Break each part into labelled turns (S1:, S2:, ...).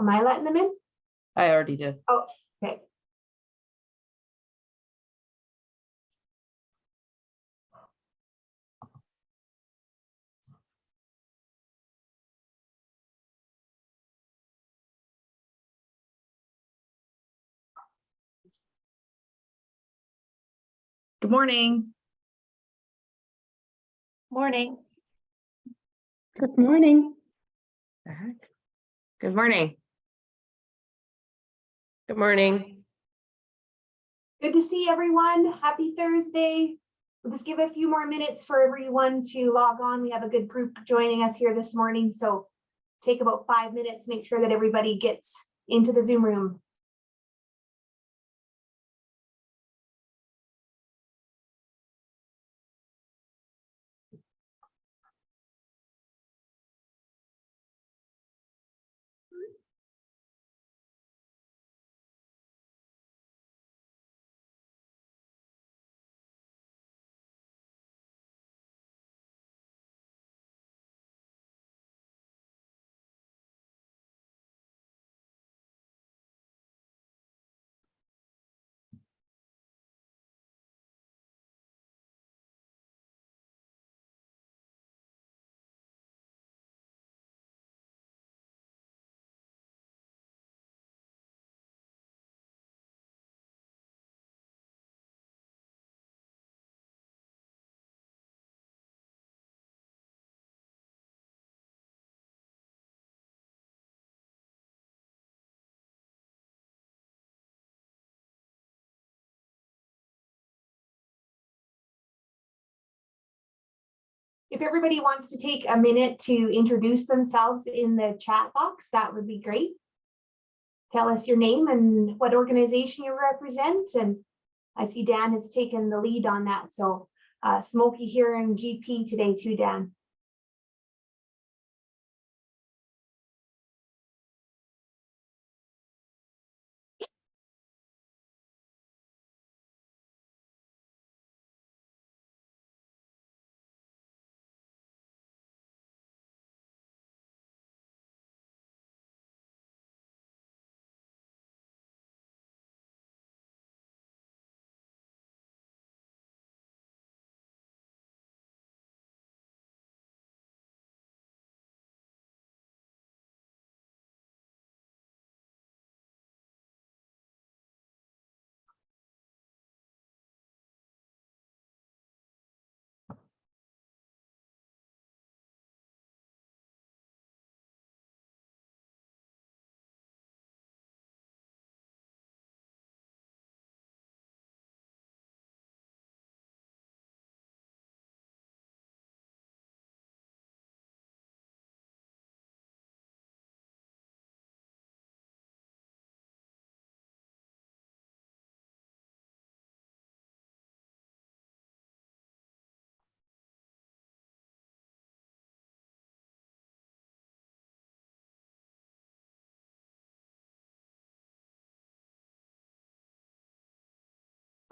S1: Am I letting them in?
S2: I already did.
S1: Oh, okay.
S2: Good morning.
S3: Morning.
S4: Good morning.
S2: The heck? Good morning.
S3: Good morning.
S1: Good to see everyone. Happy Thursday. We'll just give a few more minutes for everyone to log on. We have a good group joining us here this morning, so take about 5 minutes, make sure that everybody gets into the Zoom room. If everybody wants to take a minute to introduce themselves in the chat box, that would be great. Tell us your name and what organization you represent. And I see Dan has taken the lead on that. So Smokey here in GP today too, Dan.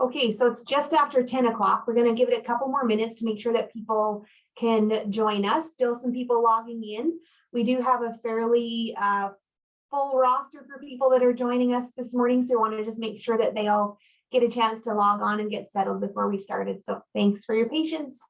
S1: Okay, so it's just after 10 o'clock. We're going to give it a couple more minutes to make sure that people can join us. Still some people logging in. We do have a fairly full roster for people that are joining us this morning. So I want to just make sure that they all get a chance to log on and get settled before we started. So thanks for your patience.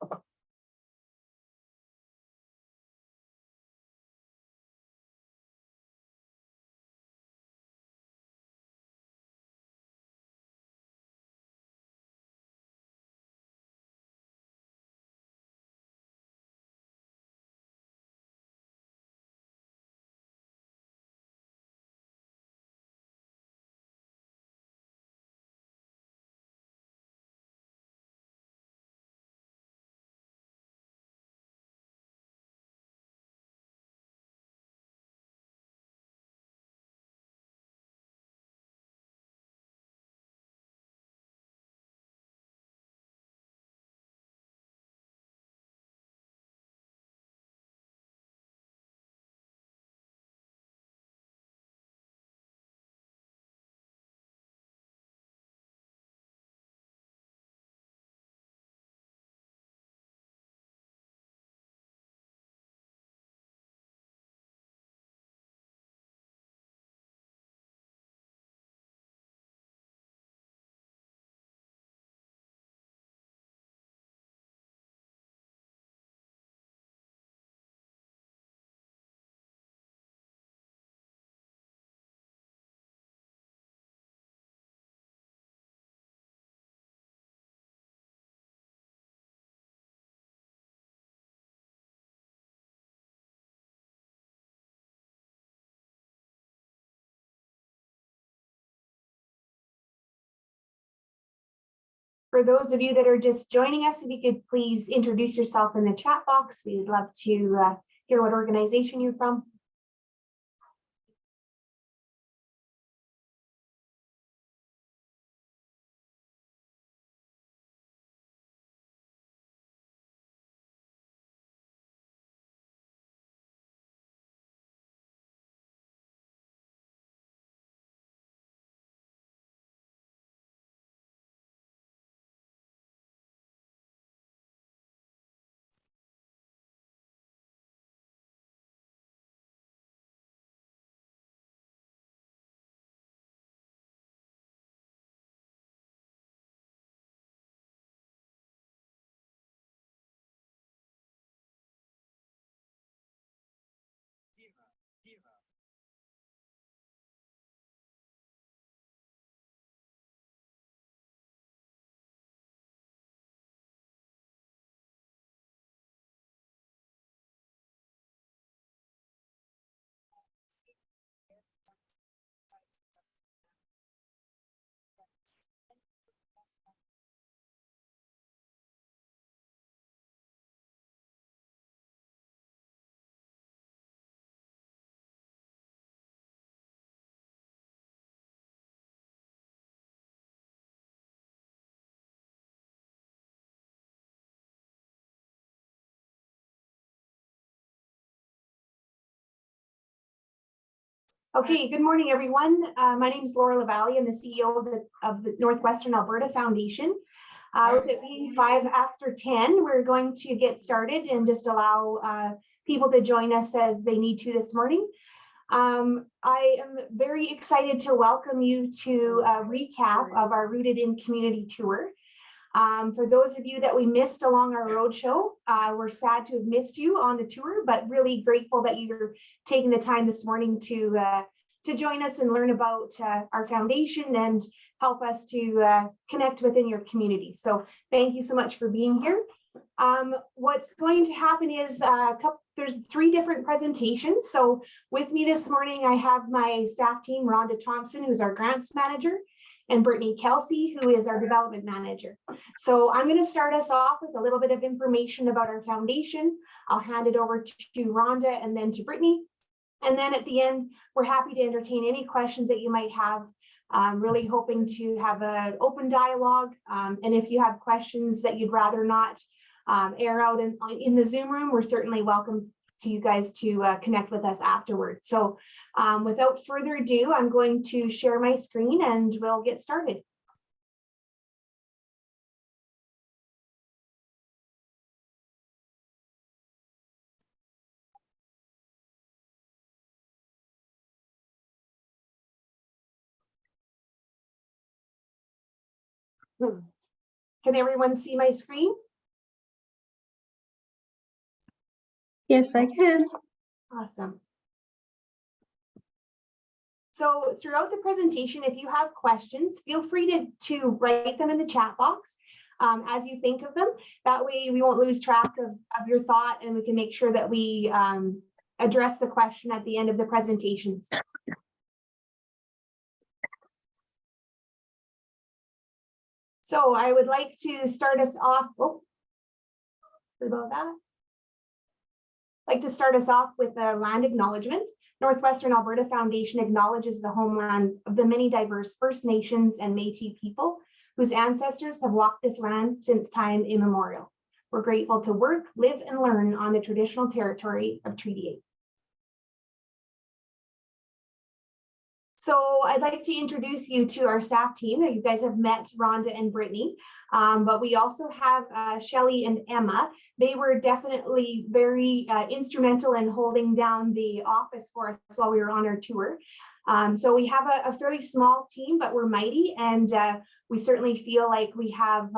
S1: For those of you that are just joining us, if you could please introduce yourself in the chat box. We'd love to hear what organization you're from. Okay, good morning, everyone. My name is Laura LaValle. I'm the CEO of the Northwestern Alberta Foundation. With it being 10:05, we're going to get started and just allow people to join us as they need to this morning. I am very excited to welcome you to a recap of our Rooted in Community tour. For those of you that we missed along our roadshow, we're sad to have missed you on the tour, but really grateful that you're taking the time this morning to join us and learn about our foundation and help us to connect within your community. So thank you so much for being here. What's going to happen is there's 3 different presentations. So with me this morning, I have my staff team, Rhonda Thompson, who's our grants manager, and Brittany Kelsey, who is our development manager. So I'm going to start us off with a little bit of information about our foundation. I'll hand it over to Rhonda and then to Brittany. And then at the end, we're happy to entertain any questions that you might have. Really hoping to have an open dialogue. And if you have questions that you'd rather not air out in the Zoom room, we're certainly welcome to you guys to connect with us afterwards. So without further ado, I'm going to share my screen and we'll get started. Can everyone see my screen?
S4: Yes, I can.
S1: Awesome. So throughout the presentation, if you have questions, feel free to write them in the chat box as you think of them. That way we won't lose track of your thought and we can make sure that we address the question at the end of the presentations. So I would like to start us off. Oh, sorry about that. I'd like to start us off with a land acknowledgement. Northwestern Alberta Foundation acknowledges the homeland of the many diverse First Nations and Métis people whose ancestors have walked this land since time immemorial. We're grateful to work, live, and learn on the traditional territory of Treaty 8. So I'd like to introduce you to our staff team. You guys have met Rhonda and Brittany, but we also have Shelley and Emma. They were definitely very instrumental in holding down the office for us while we were on our tour. So we have a fairly small team, but we're mighty, and we certainly feel like we have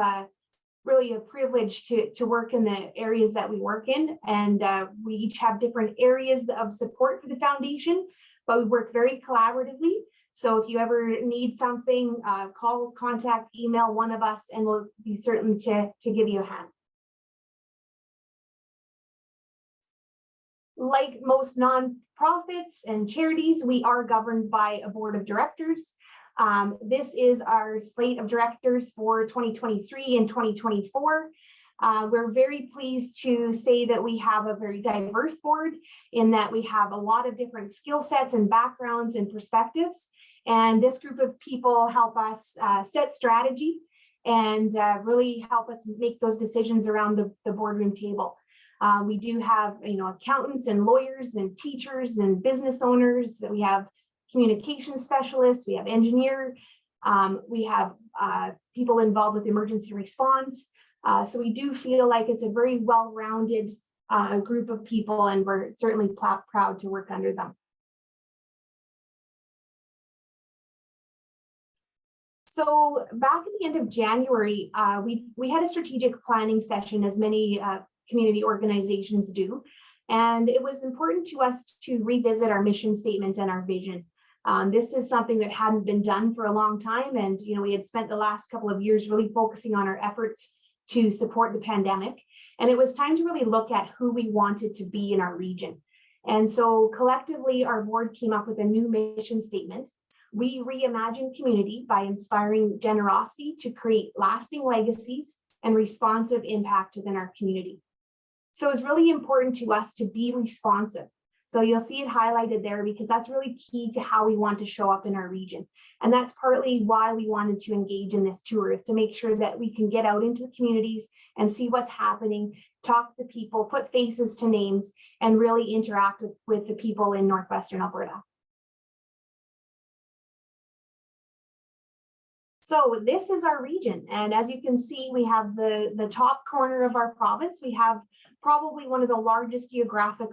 S1: really a privilege to work in the areas that we work in. And we each have different areas of support for the foundation, but we work very collaboratively. So if you ever need something, call, contact, email one of us, and we'll be certain to give you a hand. Like most nonprofits and charities, we are governed by a board of directors. This is our slate of directors for 2023 and 2024. We're very pleased to say that we have a very diverse board in that we have a lot of different skill sets and backgrounds and perspectives. And this group of people help us set strategy and really help us make those decisions around the boardroom table. We do have, accountants and lawyers and teachers and business owners. We have communication specialists. We have engineers. We have people involved with emergency response. So we do feel like it's a very well-rounded group of people, and we're certainly proud to work under them. So back at the end of January, we had a strategic planning session, as many community organizations do, and it was important to us to revisit our mission statement and our vision. This is something that hadn't been done for a long time, and we had spent the last couple of years really focusing on our efforts to support the pandemic, and it was time to really look at who we wanted to be in our region. And so collectively, our board came up with a new mission statement. We reimagine community by inspiring generosity to create lasting legacies and responsive impact within our community. So it's really important to us to be responsive. So you'll see it highlighted there because that's really key to how we want to show up in our region. And that's partly why we wanted to engage in this tour, is to make sure that we can get out into the communities and see what's happening, talk to people, put faces to names, and really interact with the people in Northwestern Alberta. So this is our region, and as you can see, we have the top corner of our province. We have probably one of the largest geographic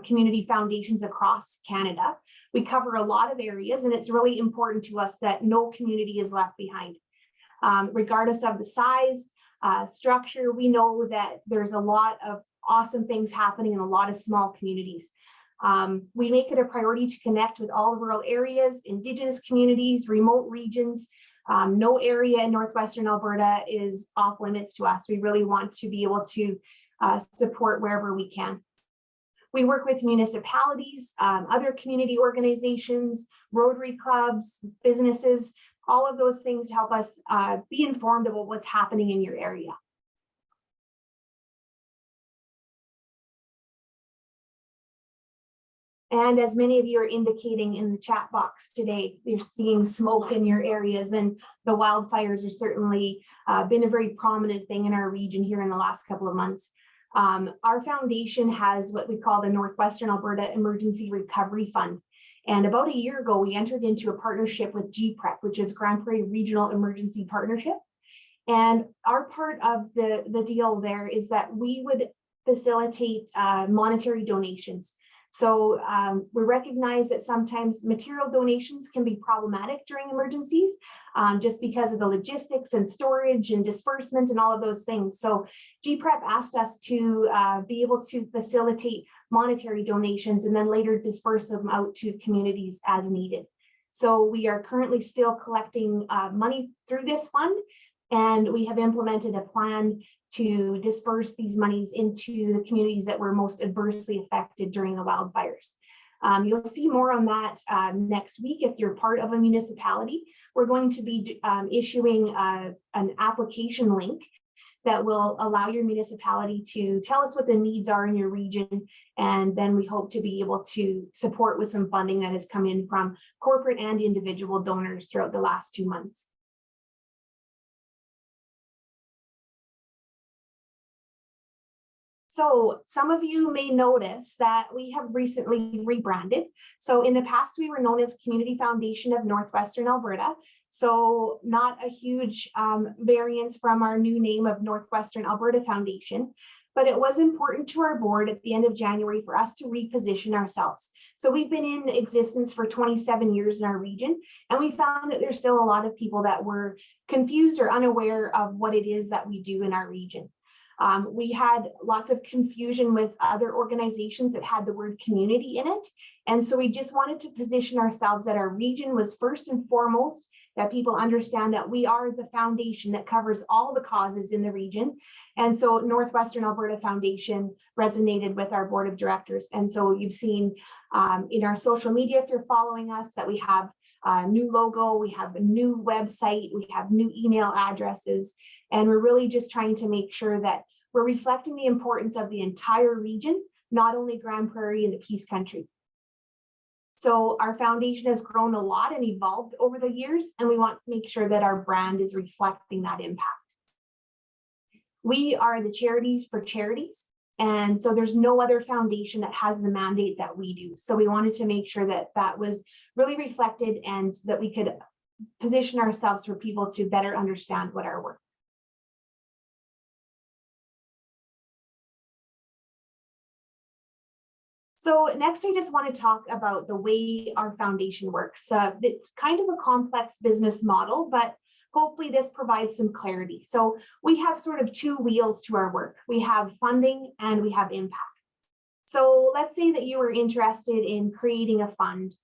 S1: community foundations across Canada. We cover a lot of areas, and it's really important to us that no community is left behind. Regardless of the size, structure, we know that there's a lot of awesome things happening in a lot of small communities. We make it a priority to connect with all rural areas, Indigenous communities, remote regions. No area in Northwestern Alberta is off limits to us. We really want to be able to support wherever we can. We work with municipalities, other community organizations, Rotary clubs, businesses, all of those things to help us be informed about what's happening in your area. And as many of you are indicating in the chat box today, you're seeing smoke in your areas, and the wildfires are certainly been a very prominent thing in our region here in the last couple of months. Our foundation has what we call the Northwestern Alberta Emergency Recovery Fund. And about a year ago, we entered into a partnership with GPREP, which is Grand Prairie Regional Emergency Partnership. And our part of the deal there is that we would facilitate monetary donations. So we recognize that sometimes material donations can be problematic during emergencies, just because of the logistics and storage and disbursement and all of those things. So GPREP asked us to be able to facilitate monetary donations and then later disperse them out to communities as needed. So we are currently still collecting money through this fund, and we have implemented a plan to disperse these monies into the communities that were most adversely affected during the wildfires. You'll see more on that next week if you're part of a municipality. We're going to be issuing an application link that will allow your municipality to tell us what the needs are in your region, and then we hope to be able to support with some funding that has come in from corporate and individual donors throughout the last 2 months. So some of you may notice that we have recently rebranded. So in the past, we were known as Community Foundation of Northwestern Alberta. So not a huge variance from our new name of Northwestern Alberta Foundation, but it was important to our board at the end of January for us to reposition ourselves. So we've been in existence for 27 years in our region, and we found that there's still a lot of people that were confused or unaware of what it is that we do in our region. We had lots of confusion with other organizations that had the word community in it. And so we just wanted to position ourselves that our region was first and foremost, that people understand that we are the foundation that covers all the causes in the region. And so Northwestern Alberta Foundation resonated with our board of directors. And so you've seen in our social media, if you're following us, that we have new logo, we have a new website, we have new email addresses, and we're really just trying to make sure that we're reflecting the importance of the entire region, not only Grande Prairie and the Peace Country. So our foundation has grown a lot and evolved over the years, and we want to make sure that our brand is reflecting that impact. We are the charity for charities, and so there's no other foundation that has the mandate that we do. So we wanted to make sure that that was really reflected and that we could position ourselves for people to better understand what our work. So next, I just want to talk about the way our foundation works. It's kind of a complex business model, but hopefully this provides some clarity. So we have sort of two wheels to our work. We have funding and we have impact. So let's say that you are interested in creating a fund.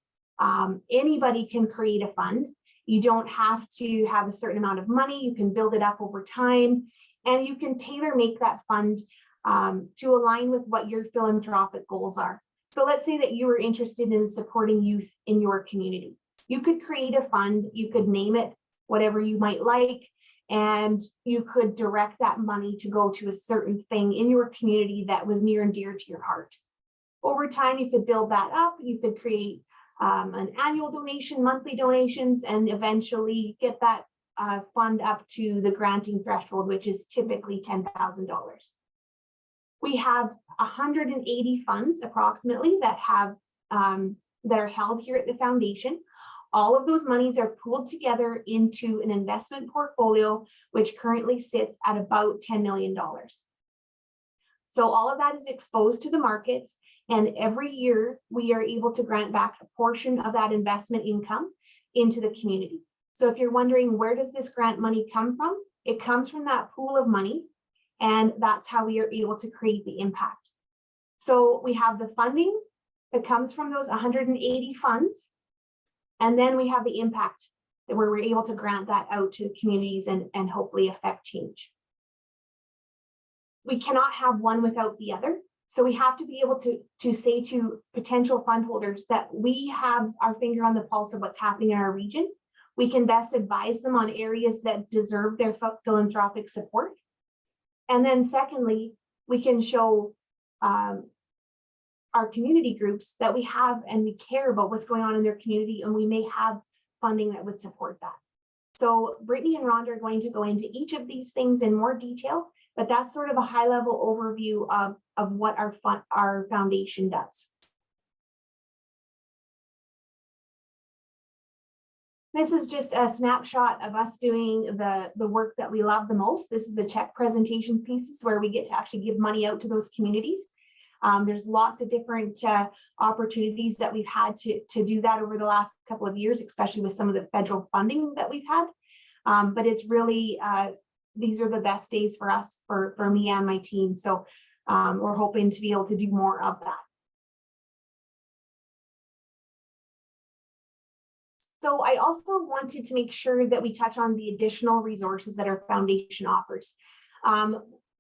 S1: Anybody can create a fund. You don't have to have a certain amount of money. You can build it up over time, and you can tailor make that fund to align with what your philanthropic goals are. So let's say that you were interested in supporting youth in your community. You could create a fund, you could name it whatever you might like, and you could direct that money to go to a certain thing in your community that was near and dear to your heart. Over time, you could build that up, you could create an annual donation, monthly donations, and eventually get that fund up to the granting threshold, which is typically $10,000. We have 180 funds approximately that are held here at the foundation. All of those monies are pooled together into an investment portfolio, which currently sits at about $10 million. So all of that is exposed to the markets, and every year we are able to grant back a portion of that investment income into the community. So if you're wondering, where does this grant money come from? It comes from that pool of money, and that's how we are able to create the impact. So we have the funding that comes from those 180 funds, and then we have the impact that where we're able to grant that out to communities and hopefully affect change. We cannot have one without the other. So we have to be able to say to potential fund holders that we have our finger on the pulse of what's happening in our region. We can best advise them on areas that deserve their philanthropic support. And then secondly, we can show our community groups that we have and we care about what's going on in their community, and we may have funding that would support that. So Brittany and Rhonda are going to go into each of these things in more detail, but that's sort of a high level overview of what our foundation does. This is just a snapshot of us doing the work that we love the most. This is the check presentation pieces where we get to actually give money out to those communities. There's lots of different opportunities that we've had to do that over the last couple of years, especially with some of the federal funding that we've had. But it's really, these are the best days for us, for me and my team. So we're hoping to be able to do more of that. So I also wanted to make sure that we touch on the additional resources that our foundation offers.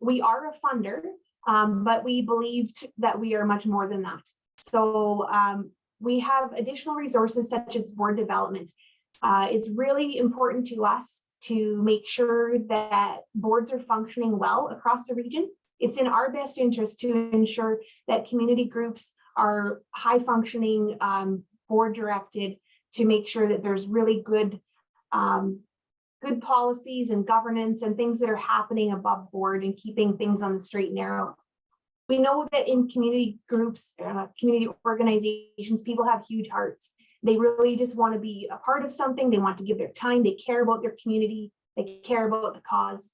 S1: We are a funder, but we believed that we are much more than that. So we have additional resources such as board development. It's really important to us to make sure that boards are functioning well across the region. It's in our best interest to ensure that community groups are high functioning, board directed, to make sure that there's really good policies and governance and things that are happening above board and keeping things on the straight and narrow. We know that in community groups, community organizations, people have huge hearts. They really just want to be a part of something. They want to give their time. They care about their community. They care about the cause.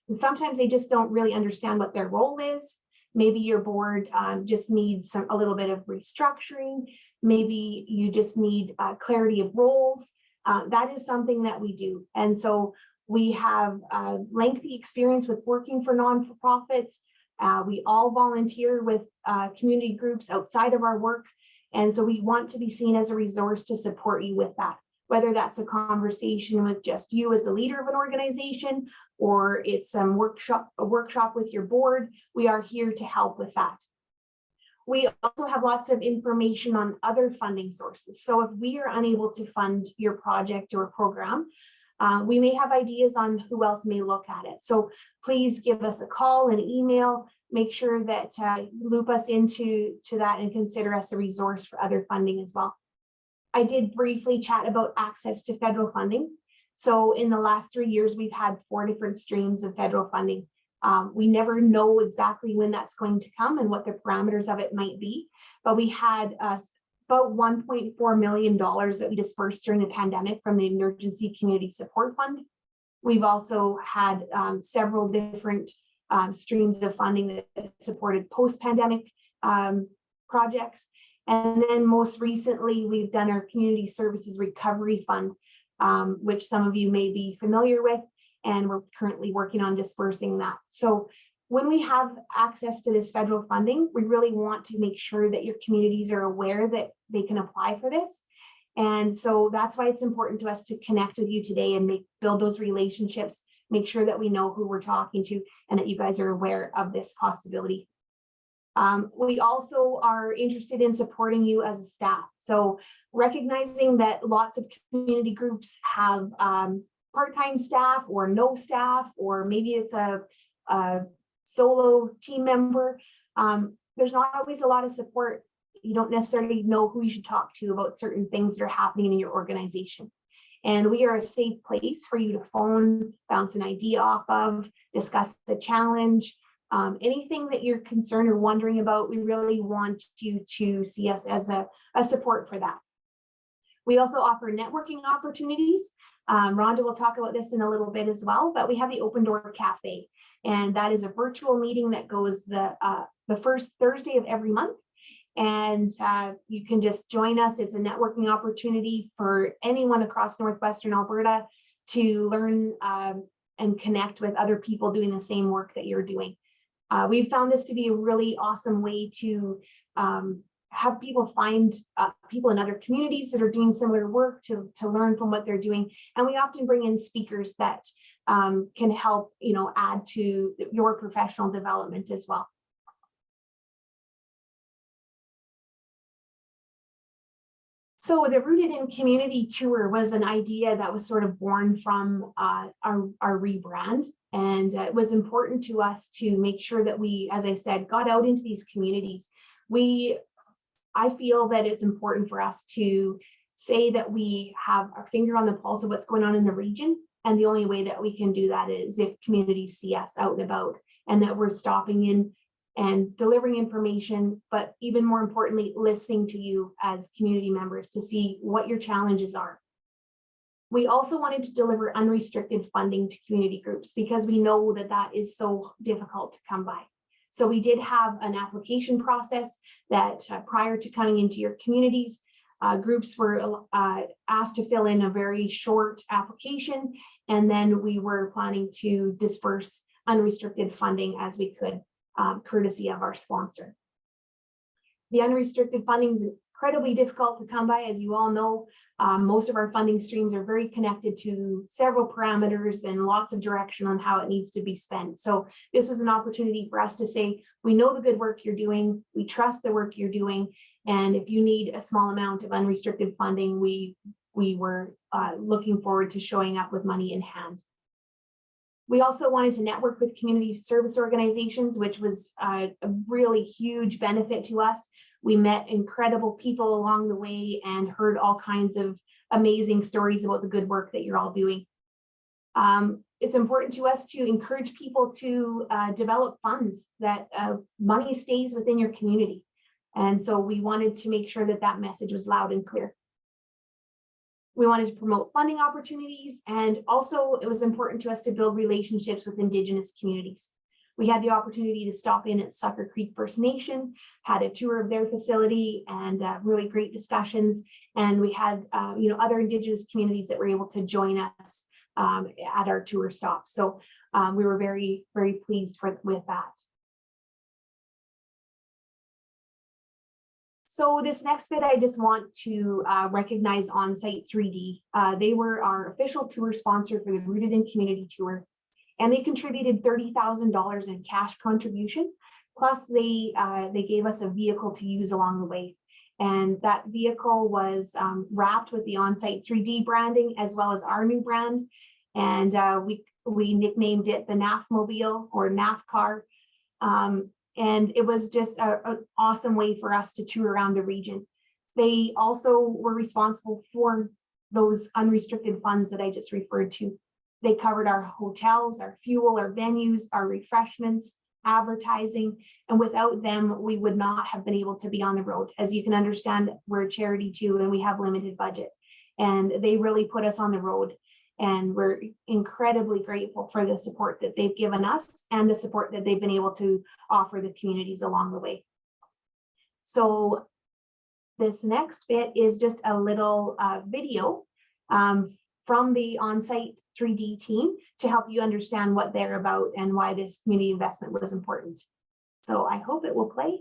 S1: And sometimes they just don't really understand what their role is. Maybe your board just needs a little bit of restructuring. Maybe you just need clarity of roles. That is something that we do. And so we have lengthy experience with working for non-for-profits. We all volunteer with community groups outside of our work. And so we want to be seen as a resource to support you with that, whether that's a conversation with just you as a leader of an organization, or it's a workshop with your board. We are here to help with that. We also have lots of information on other funding sources. So if we are unable to fund your project or program, we may have ideas on who else may look at it. So please give us a call, an email, make sure that loop us into that and consider us a resource for other funding as well. I did briefly chat about access to federal funding. So in the last 3 years, we've had 4 different streams of federal funding. We never know exactly when that's going to come and what the parameters of it might be, but we had about $1.4 million that we dispersed during the pandemic from the Emergency Community Support Fund. We've also had several different streams of funding that supported post-pandemic projects. And then most recently, we've done our Community Services Recovery Fund, which some of you may be familiar with, and we're currently working on dispersing that. So when we have access to this federal funding, we really want to make sure that your communities are aware that they can apply for this. And so that's why it's important to us to connect with you today and build those relationships, make sure that we know who we're talking to and that you guys are aware of this possibility. We also are interested in supporting you as a staff. So recognizing that lots of community groups have part-time staff or no staff, or maybe it's a solo team member, there's not always a lot of support. You don't necessarily know who you should talk to about certain things that are happening in your organization. And we are a safe place for you to phone, bounce an idea off of, discuss the challenge, anything that you're concerned or wondering about. We really want you to see us as a support for that. We also offer networking opportunities. Rhonda will talk about this in a little bit as well, but we have the Open Door Cafe, and that is a virtual meeting that goes the first Thursday of every month. And you can just join us. It's a networking opportunity for anyone across Northwestern Alberta to learn and connect with other people doing the same work that you're doing. We've found this to be a really awesome way to have people find people in other communities that are doing similar work to learn from what they're doing. And we often bring in speakers that can help, add to your professional development as well. So the Rooted in Community tour was an idea that was sort of born from our rebrand. And it was important to us to make sure that we, as I said, got out into these communities. I feel that it's important for us to say that we have our finger on the pulse of what's going on in the region. And the only way that we can do that is if communities see us out and about, and that we're stopping in and delivering information, but even more importantly, listening to you as community members to see what your challenges are. We also wanted to deliver unrestricted funding to community groups because we know that that is so difficult to come by. So we did have an application process that prior to coming into your communities, groups were asked to fill in a very short application, and then we were planning to disperse unrestricted funding as we could, courtesy of our sponsor. The unrestricted funding is incredibly difficult to come by, as you all know. Most of our funding streams are very connected to several parameters and lots of direction on how it needs to be spent. So this was an opportunity for us to say, we know the good work you're doing, we trust the work you're doing, and if you need a small amount of unrestricted funding, we were looking forward to showing up with money in hand. We also wanted to network with community service organizations, which was a really huge benefit to us. We met incredible people along the way and heard all kinds of amazing stories about the good work that you're all doing. It's important to us to encourage people to develop funds, that money stays within your community. And so we wanted to make sure that that message was loud and clear. We wanted to promote funding opportunities, and also it was important to us to build relationships with Indigenous communities. We had the opportunity to stop in at Sucker Creek First Nation, had a tour of their facility and really great discussions. And we had other Indigenous communities that were able to join us at our tour stops. So we were very, very pleased with that. So this next bit, I just want to recognize Onsite 3D. They were our official tour sponsor for the Rooted in Community tour, and they contributed $30,000 in cash contribution Plus, they gave us a vehicle to use along the way. And that vehicle was wrapped with the on-site 3D branding as well as our new brand. And we nicknamed it the NAF Mobile or NAF car. And it was just an awesome way for us to tour around the region. They also were responsible for those unrestricted funds that I just referred to. They covered our hotels, our fuel, our venues, our refreshments, advertising, and without them, we would not have been able to be on the road. As you can understand, we're a charity too, and we have limited budgets. And they really put us on the road. And we're incredibly grateful for the support that they've given us and the support that they've been able to offer the communities along the way. So this next bit is just a little video from the on-site 3D team to help you understand what they're about and why this community investment was important. So I hope it will play.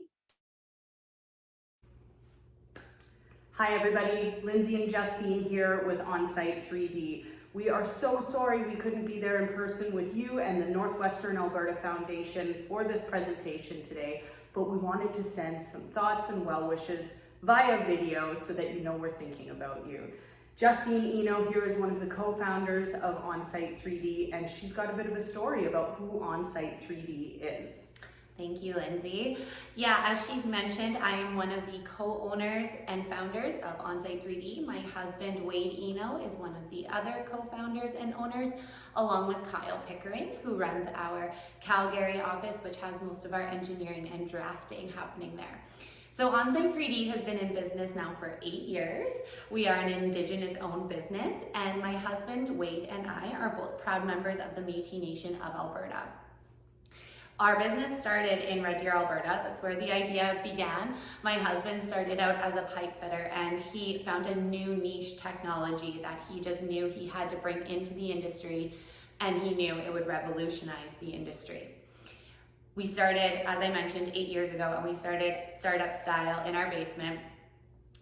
S3: Hi everybody, Lindsay and Justine here with On-Site 3D. We are so sorry we couldn't be there in person with you and the Northwestern Alberta Foundation for this presentation today, but we wanted to send some thoughts and well wishes via video so that you know we're thinking about you. Justine Eno here is one of the co-founders of On-Site 3D, and she's got a bit of a story about who On-Site 3D is.
S5: Thank you, Lindsay. Yeah, as she's mentioned, I am one of the co-owners and founders of On-Site 3D. My husband, Wade Eno, is one of the other co-founders and owners, along with Kyle Pickering, who runs our Calgary office, which has most of our engineering and drafting happening there. So On-Site 3D has been in business now for 8 years. We are an Indigenous owned business, and my husband, Wade, and I are both proud members of the Métis Nation of Alberta. Our business started in Red Deer, Alberta. That's where the idea began. My husband started out as a pipe fitter, and he found a new niche technology that he just knew he had to bring into the industry, and he knew it would revolutionize the industry. We started, as I mentioned, 8 years ago, and we started startup style in our basement.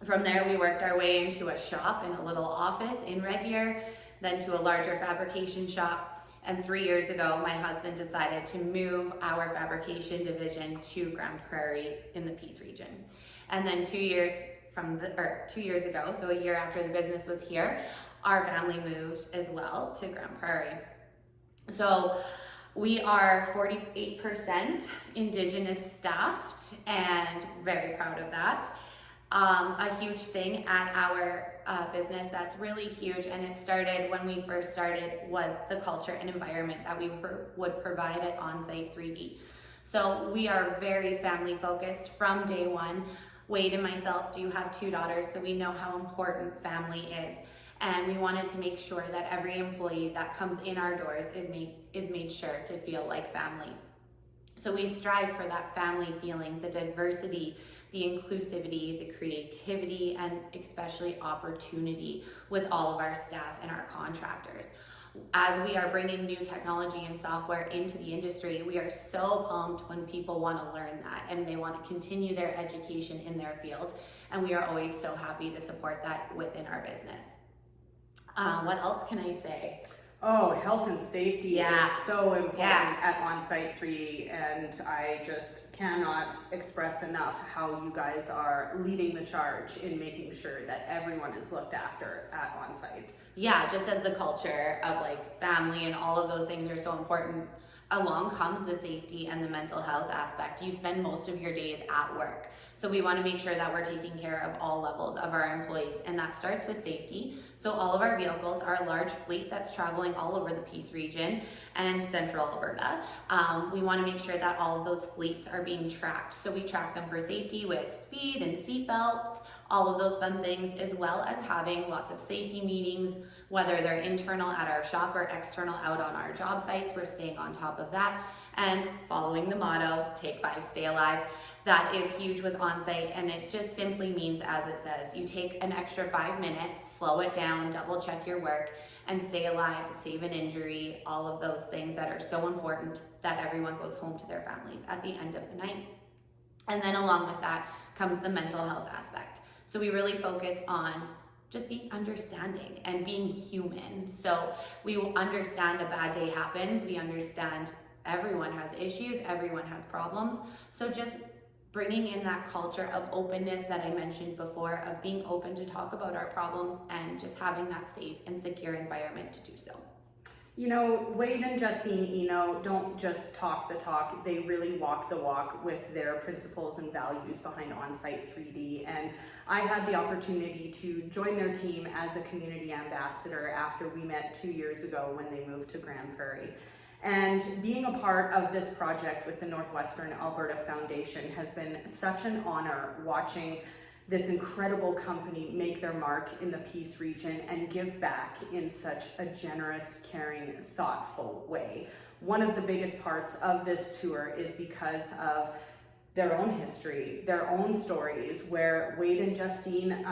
S5: From there, we worked our way into a shop in a little office in Red Deer, then to a larger fabrication shop. And 3 years ago, my husband decided to move our fabrication division to Grande Prairie in the Peace region. And then 2 years ago, so a year after the business was here, our family moved as well to Grande Prairie. So we are 48% Indigenous staffed and very proud of that. A huge thing at our business that's really huge, and it started when we first started, was the culture and environment that we would provide at On-Site 3D. So we are very family focused from day one. Wade and myself do have 2 daughters, so we know how important family is. And we wanted to make sure that every employee that comes in our doors is made sure to feel like family. So we strive for that family feeling, the diversity, the inclusivity, the creativity, and especially opportunity with all of our staff and our contractors. As we are bringing new technology and software into the industry, we are so pumped when people want to learn that and they want to continue their education in their field. And we are always so happy to support that within our business. What else can I say?
S3: Oh, health and safety is so important at On-Site 3D, and I just cannot express enough how you guys are leading the charge in making sure that everyone is looked after at On-Site.
S5: Yeah, just as the culture of like family and all of those things are so important, along comes the safety and the mental health aspect. You spend most of your days at work. So we want to make sure that we're taking care of all levels of our employees, and that starts with safety. So all of our vehicles are a large fleet that's traveling all over the Peace region and central Alberta. We want to make sure that all of those fleets are being tracked. So we track them for safety with speed and seat belts, all of those fun things, as well as having lots of safety meetings, whether they're internal at our shop or external out on our job sites. We're staying on top of that and following the motto, Take 5, Stay Alive. That is huge with On-Site, and it just simply means, as it says, you take an extra 5 minutes, slow it down, double check your work, and stay alive, save an injury, all of those things that are so important that everyone goes home to their families at the end of the night. And then along with that comes the mental health aspect. So we really focus on just being understanding and being human. So we will understand a bad day happens. We understand everyone has issues, everyone has problems. So just bringing in that culture of openness that I mentioned before, of being open to talk about our problems and just having that safe and secure environment to do so.
S3: You know, Wade and Justine Eno don't just talk the talk, they really walk the walk with their principles and values behind Onsite 3D. And I had the opportunity to join their team as a community ambassador after we met 2 years ago when they moved to Grand Prairie. And being a part of this project with the Northwestern Alberta Foundation has been such an honor, watching this incredible company make their mark in the Peace region and give back in such a generous, caring, thoughtful way. One of the biggest parts of this tour is because of their own history, their own stories, where Wade and Justine,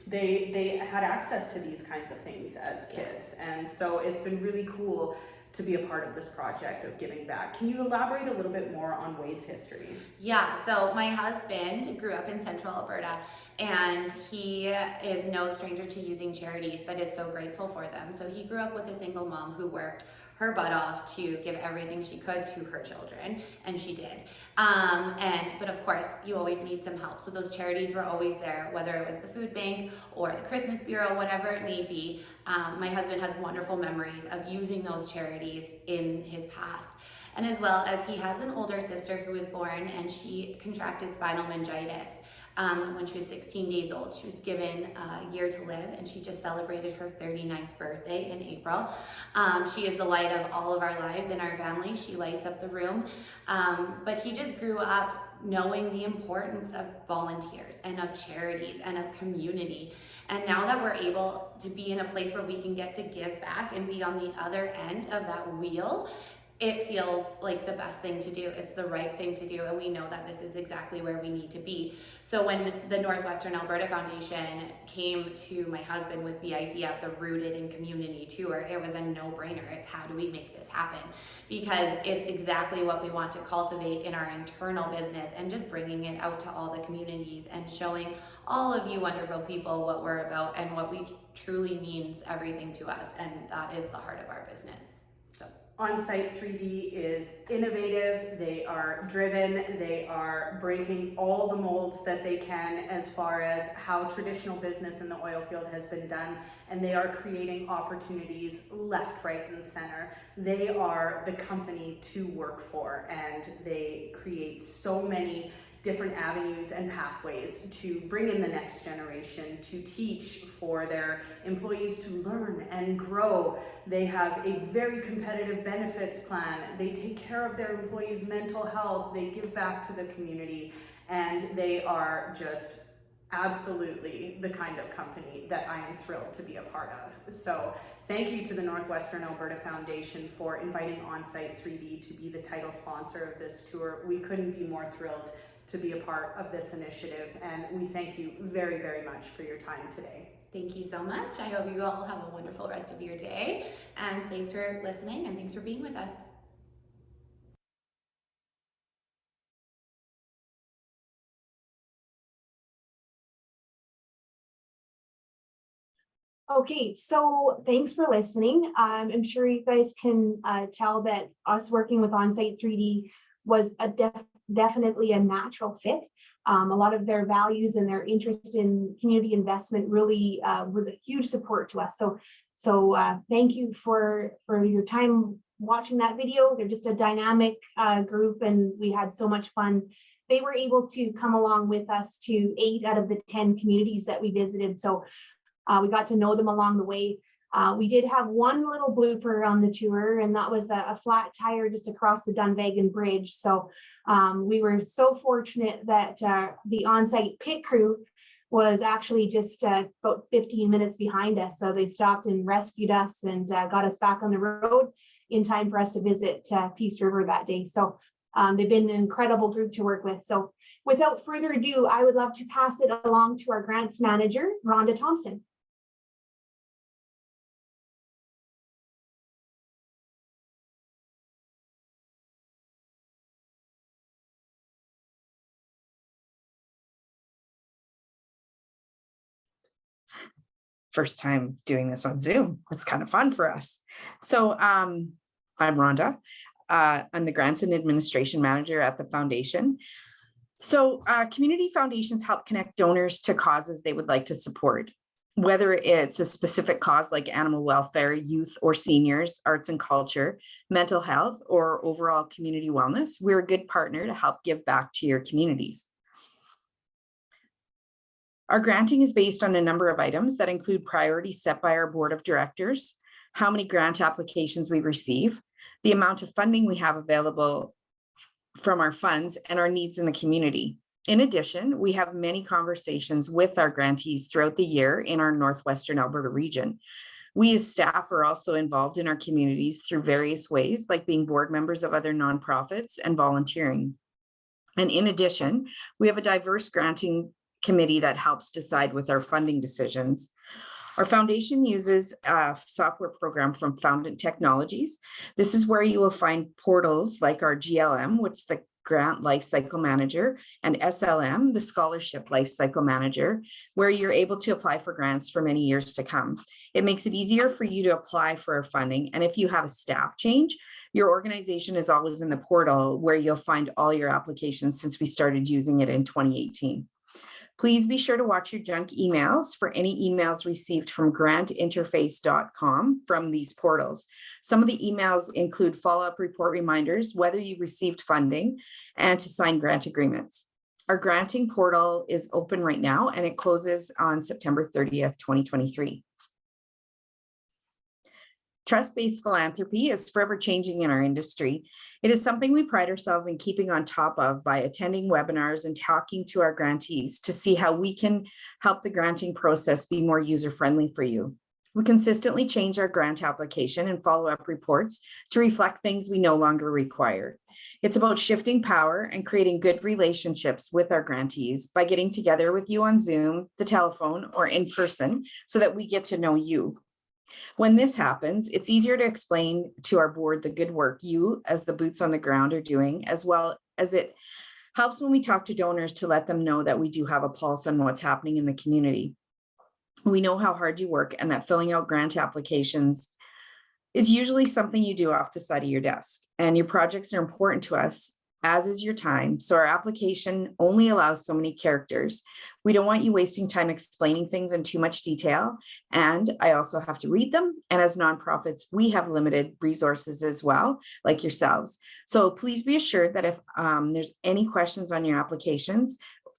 S3: they had access to these kinds of things as kids. And so it's been really cool to be a part of this project of giving back. Can you elaborate a little bit more on Wade's history?
S5: Yeah, so my husband grew up in Central Alberta, and he is no stranger to using charities, but is so grateful for them. So he grew up with a single mom who worked her butt off to give everything she could to her children, and she did. But of course, you always need some help. So those charities were always there, whether it was the food bank or the Christmas Bureau, whatever it may be. My husband has wonderful memories of using those charities in his past. And as well as he has an older sister who was born and she contracted spinal meningitis when she was 16 days old. She was given a year to live, and she just celebrated her 39th birthday in April. She is the light of all of our lives in our family. She lights up the room. But he just grew up knowing the importance of volunteers and of charities and of community. And now that we're able to be in a place where we can get to give back and be on the other end of that wheel, it feels like the best thing to do. It's the right thing to do, and we know that this is exactly where we need to be. So when the Northwestern Alberta Foundation came to my husband with the idea of the Rooted in Community tour, it was a no-brainer. It's how do we make this happen? Because it's exactly what we want to cultivate in our internal business, and just bringing it out to all the communities and showing all of you wonderful people what we're about and what we truly means everything to us, and that is the heart of our business. So.
S3: Onsite 3D is innovative, they are driven, they are breaking all the molds that they can as far as how traditional business in the oil field has been done, and they are creating opportunities left, right, and center. They are the company to work for, and they create so many different avenues and pathways to bring in the next generation, to teach for their employees to learn and grow. They have a very competitive benefits plan. They take care of their employees' mental health. They give back to the community, and they are just absolutely the kind of company that I am thrilled to be a part of. So thank you to the Northwestern Alberta Foundation for inviting Onsite 3D to be the title sponsor of this tour. We couldn't be more thrilled to be a part of this initiative, and we thank you very, very much for your time today.
S5: Thank you so much. I hope you all have a wonderful rest of your day, and thanks for listening, and thanks for being with us.
S1: Okay, so thanks for listening. I'm sure you guys can tell that us working with Onsite 3D was definitely a natural fit. A lot of their values and their interest in community investment really was a huge support to us. So thank you for your time watching that video. They're just a dynamic group, and we had so much fun. They were able to come along with us to 8 out of the 10 communities that we visited. So we got to know them along the way. We did have one little blooper on the tour, and that was a flat tire just across the Dunvegan Bridge. So we were so fortunate that the on-site pit crew was actually just about 15 minutes behind us. So they stopped and rescued us and got us back on the road in time for us to visit Peace River that day. So they've been an incredible group to work with. So without further ado, I would love to pass it along to our grants manager, Rhonda Thompson.
S2: First time doing this on Zoom. It's kind of fun for us. So I'm Rhonda. I'm the Grants and Administration Manager at the foundation. So community foundations help connect donors to causes they would like to support, whether it's a specific cause like animal welfare, youth or seniors, arts and culture, mental health, or overall community wellness. We're a good partner to help give back to your communities. Our granting is based on a number of items that include priorities set by our board of directors, how many grant applications we receive, the amount of funding we have available from our funds, and our needs in the community. In addition, we have many conversations with our grantees throughout the year in our Northwestern Alberta region. We as staff are also involved in our communities through various ways, like being board members of other nonprofits and volunteering. And in addition, we have a diverse granting committee that helps decide with our funding decisions. Our foundation uses a software program from Foundant Technologies. This is where you will find portals like our GLM, which is the Grant Lifecycle Manager, and SLM, the Scholarship Lifecycle Manager, where you're able to apply for grants for many years to come. It makes it easier for you to apply for our funding. And if you have a staff change, your organization is always in the portal where you'll find all your applications since we started using it in 2018. Please be sure to watch your junk emails for any emails received from grantinterface.com from these portals. Some of the emails include follow-up report reminders, whether you received funding, and to sign grant agreements. Our granting portal is open right now and it closes on September 30th, 2023. Trust-based philanthropy is forever changing in our industry. It is something we pride ourselves in keeping on top of by attending webinars and talking to our grantees to see how we can help the granting process be more user-friendly for you. We consistently change our grant application and follow-up reports to reflect things we no longer require. It's about shifting power and creating good relationships with our grantees by getting together with you on Zoom, the telephone, or in person so that we get to know you. When this happens, it's easier to explain to our board the good work you as the boots on the ground are doing, as well as it helps when we talk to donors to let them know that we do have a pulse on what's happening in the community. We know how hard you work and that filling out grant applications is usually something you do off the side of your desk, and your projects are important to us, as is your time. So our application only allows so many characters. We don't want you wasting time explaining things in too much detail. And I also have to read them. And as nonprofits, we have limited resources as well, like yourselves. So please be assured that if there's any questions on your applications,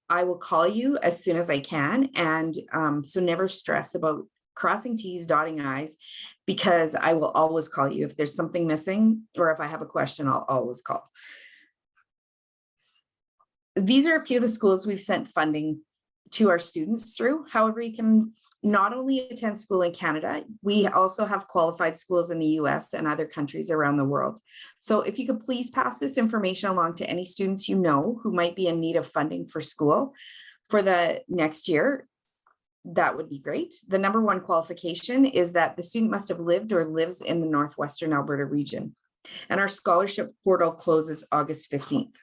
S2: I will call you as soon as I can. And so never stress about crossing T's, dotting I's, because I will always call you. If there's something missing or if I have a question, I'll always call. These are a few of the schools we've sent funding to our students through. However, you can not only attend school in Canada, we also have qualified schools in the US and other countries around the world. So if you could please pass this information along to any students you know who might be in need of funding for school for the next year, that would be great. The number one qualification is that the student must have lived or lives in the Northwestern Alberta region. And our scholarship portal closes August 15th.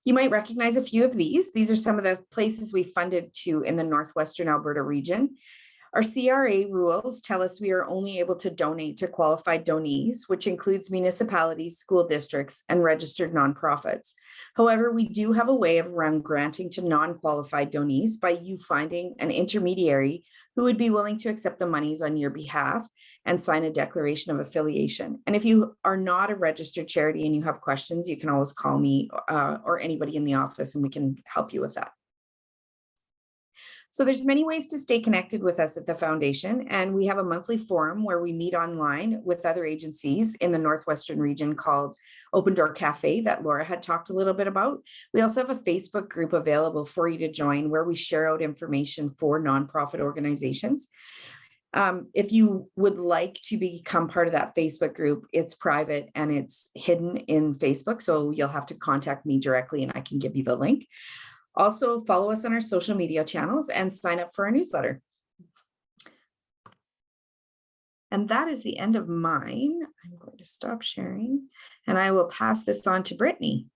S2: You might recognize a few of these. These are some of the places we funded to in the Northwestern Alberta region. Our CRA rules tell us we are only able to donate to qualified donees, which includes municipalities, school districts, and registered nonprofits. However, we do have a way of around granting to non-qualified donees by you finding an intermediary who would be willing to accept the monies on your behalf and sign a declaration of affiliation. And if you are not a registered charity and you have questions, you can always call me or anybody in the office and we can help you with that. So there's many ways to stay connected with us at the foundation, and we have a monthly forum where we meet online with other agencies in the Northwestern region called Open Door Cafe that Laura had talked a little bit about. We also have a Facebook group available for you to join where we share out information for nonprofit organizations. If you would like to become part of that Facebook group, it's private and it's hidden in Facebook, so you'll have to contact me directly and I can give you the link. Also, follow us on our social media channels and sign up for our newsletter. And that is the end of mine. I'm going to stop sharing and I will pass this on to Brittany.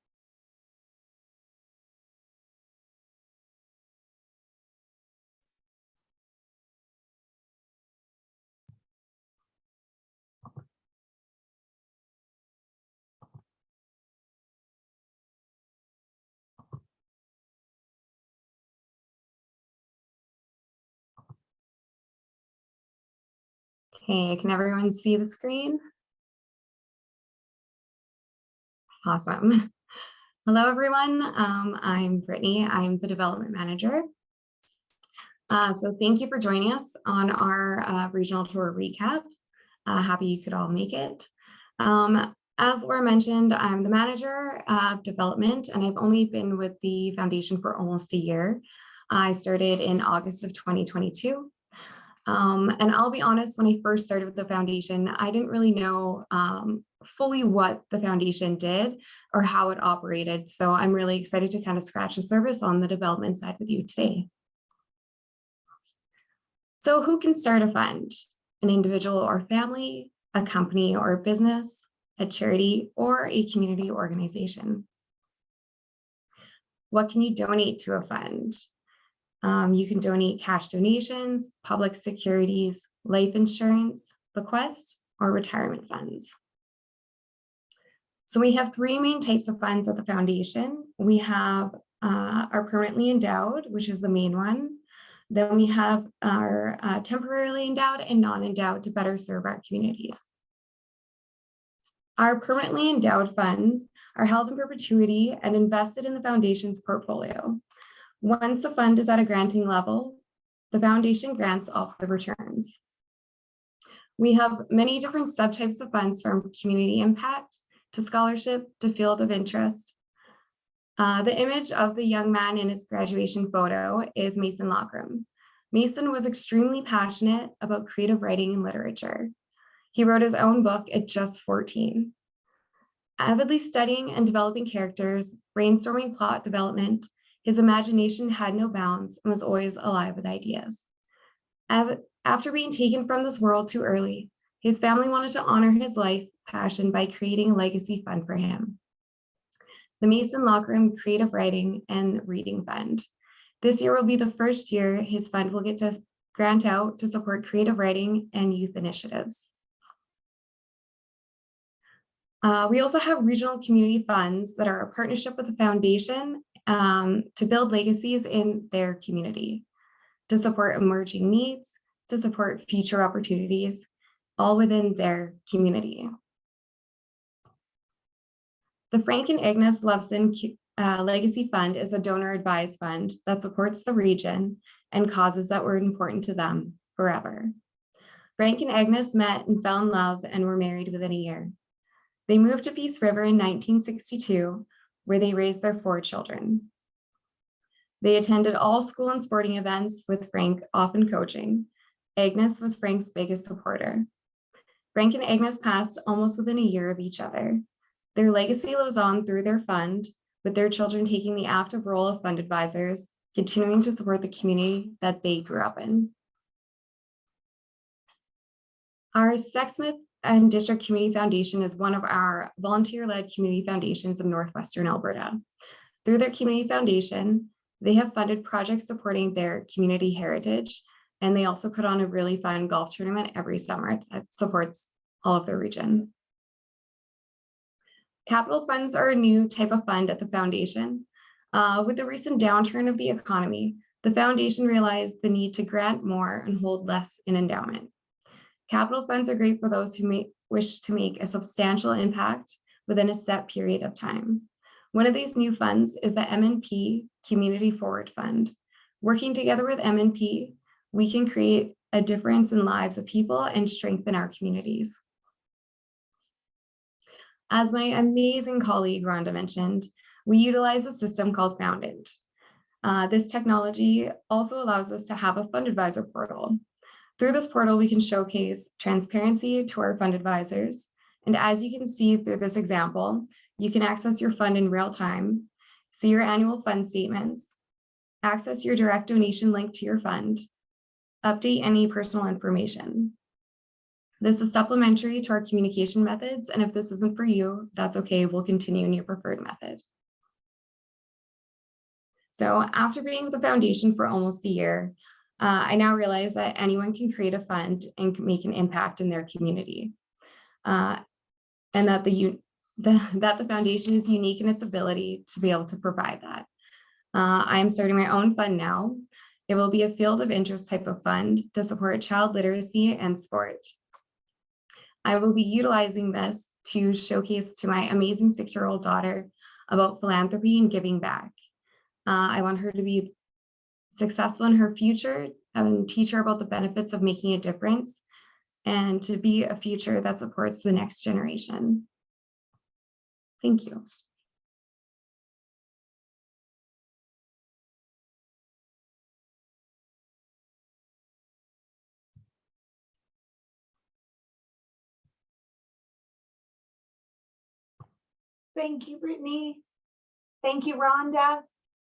S6: Hey, can everyone see the screen? Awesome. Hello, everyone. I'm Brittany. I'm the development manager. So thank you for joining us on our regional tour recap. Happy you could all make it. As Laura mentioned, I'm the manager of development, and I've only been with the foundation for almost a year. I started in August of 2022. And I'll be honest, when I first started with the foundation, I didn't really know fully what the foundation did or how it operated. So I'm really excited to kind of scratch the surface on the development side with you today. So who can start a fund? An individual or family, a company or a business, a charity, or a community organization? What can you donate to a fund? You can donate cash donations, public securities, life insurance, bequest, or retirement funds. So we have three main types of funds at the foundation. We have our permanently endowed, which is the main one. Then we have our temporarily endowed and non-endowed to better serve our communities. Our permanently endowed funds are held in perpetuity and invested in the foundation's portfolio. Once a fund is at a granting level, the foundation grants all the returns. We have many different subtypes of funds, from community impact to scholarship to field of interest. The image of the young man in his graduation photo is Mason Lockram. Mason was extremely passionate about creative writing and literature. He wrote his own book at just 14. Avidly studying and developing characters, brainstorming plot development, his imagination had no bounds and was always alive with ideas. After being taken from this world too early, his family wanted to honor his life passion by creating a legacy fund for him. The Mason Lockram Creative Writing and Reading Fund. This year will be the first year his fund will get to grant out to support creative writing and youth initiatives. We also have regional community funds that are a partnership with the foundation to build legacies in their community, to support emerging needs, to support future opportunities, all within their community. The Frank and Agnes Loveson Legacy Fund is a donor advised fund that supports the region and causes that were important to them forever. Frank and Agnes met and fell in love and were married within a year. They moved to Peace River in 1962, where they raised their 4 children. They attended all school and sporting events, with Frank often coaching. Agnes was Frank's biggest supporter. Frank and Agnes passed almost within a year of each other. Their legacy lives on through their fund, with their children taking the active role of fund advisors, continuing to support the community that they grew up in. Our Sexsmith and District Community Foundation is one of our volunteer-led community foundations in Northwestern Alberta. Through their community foundation, they have funded projects supporting their community heritage, and they also put on a really fun golf tournament every summer that supports all of their region. Capital funds are a new type of fund at the foundation. With the recent downturn of the economy, the foundation realized the need to grant more and hold less in endowment. Capital funds are great for those who may wish to make a substantial impact within a set period of time. One of these new funds is the MNP Community Forward Fund. Working together with MNP, we can create a difference in lives of people and strengthen our communities. As my amazing colleague Rhonda mentioned, we utilize a system called Foundant. This technology also allows us to have a fund advisor portal. Through this portal, we can showcase transparency to our fund advisors. And as you can see through this example, you can access your fund in real time, see your annual fund statements, access your direct donation link to your fund, update any personal information. This is supplementary to our communication methods, and if this isn't for you, that's okay, we'll continue in your preferred method. So after being with the foundation for almost a year, I now realize that anyone can create a fund and make an impact in their community, and that the foundation is unique in its ability to be able to provide that. I am starting my own fund now. It will be a field of interest type of fund to support child literacy and sport. I will be utilizing this to showcase to my amazing 6-year-old daughter about philanthropy and giving back. I want her to be successful in her future and teach her about the benefits of making a difference and to be a future that supports the next generation. Thank you.
S1: Thank you, Brittany. Thank you, Rhonda.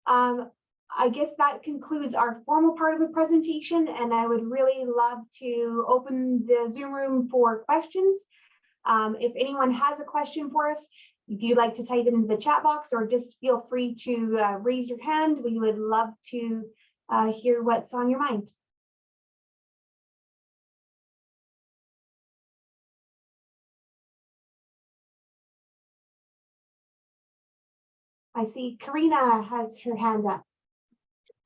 S1: I guess that concludes our formal part of the presentation, and I would really love to open the Zoom room for questions. If anyone has a question for us, if you'd like to type it into the chat box or just feel free to raise your hand, we would love to hear what's on your mind. I see Karina has her hand up.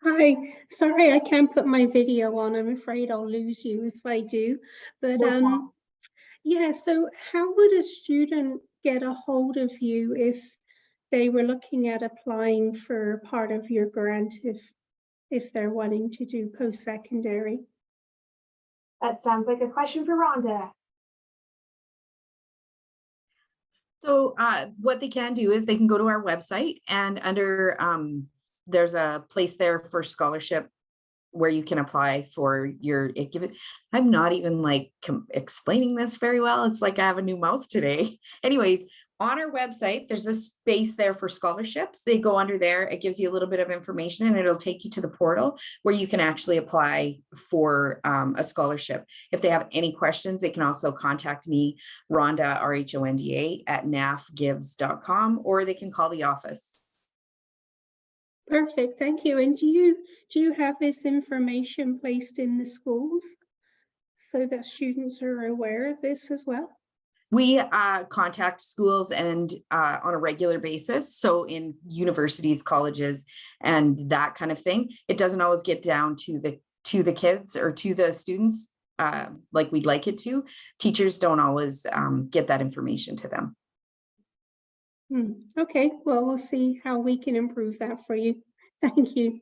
S4: Hi, sorry I can't put my video on. I'm afraid I'll lose you if I do. But yeah, so how would a student get a hold of you if they were looking at applying for part of your grant if they're wanting to do post-secondary?
S1: That sounds like a question for Rhonda.
S2: So what they can do is they can go to our website, and under there's a place there for scholarship where you can apply for your I'm not even like explaining this very well. It's like I have a new mouth today. Anyways, on our website, there's a space there for scholarships. They go under there. It gives you a little bit of information, and it'll take you to the portal where you can actually apply for a scholarship. If they have any questions, they can also contact me, Rhonda, RHONDA, at nafgives.com, or they can call the office.
S4: Perfect, thank you. And do you have this information placed in the schools so that students are aware of this as well?
S2: We contact schools and on a regular basis. So in universities, colleges, and that kind of thing, it doesn't always get down to the kids or to the students like we'd like it to. Teachers don't always get that information to them.
S4: Okay, well, we'll see how we can improve that for you. Thank you.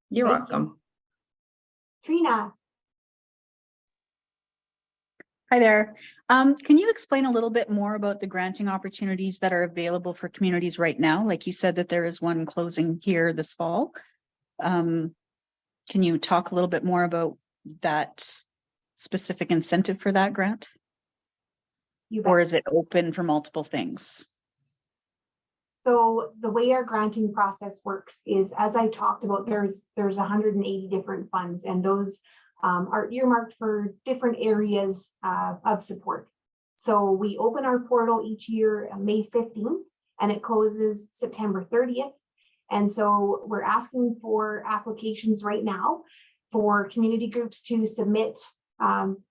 S2: You're
S1: Thank
S2: welcome.
S1: Trina.
S7: Hi there. Can you explain a little bit more about the granting opportunities that are available for communities right now? Like you said that there is one closing here this fall. Can you talk a little bit more about that specific incentive for that grant? Or is it open for multiple things?
S1: So the way our granting process works is, as I talked about, there's 180 different funds, and those are earmarked for different areas of support. So we open our portal each year May 15th, and it closes September 30th. And so we're asking for applications right now for community groups to submit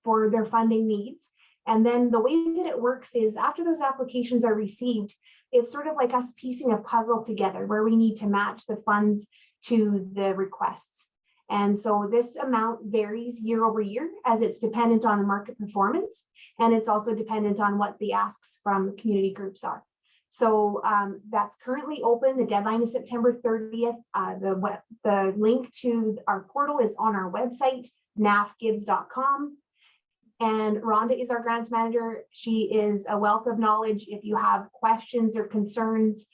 S1: for their funding needs. And then the way that it works is, after those applications are received, it's sort of like us piecing a puzzle together where we need to match the funds to the requests. And so this amount varies year over year, as it's dependent on market performance, and it's also dependent on what the asks from community groups are. So that's currently open. The deadline is September 30th. The link to our portal is on our website, nafgives.com. And Rhonda is our grants manager. She is a wealth of knowledge. If you have questions or concerns,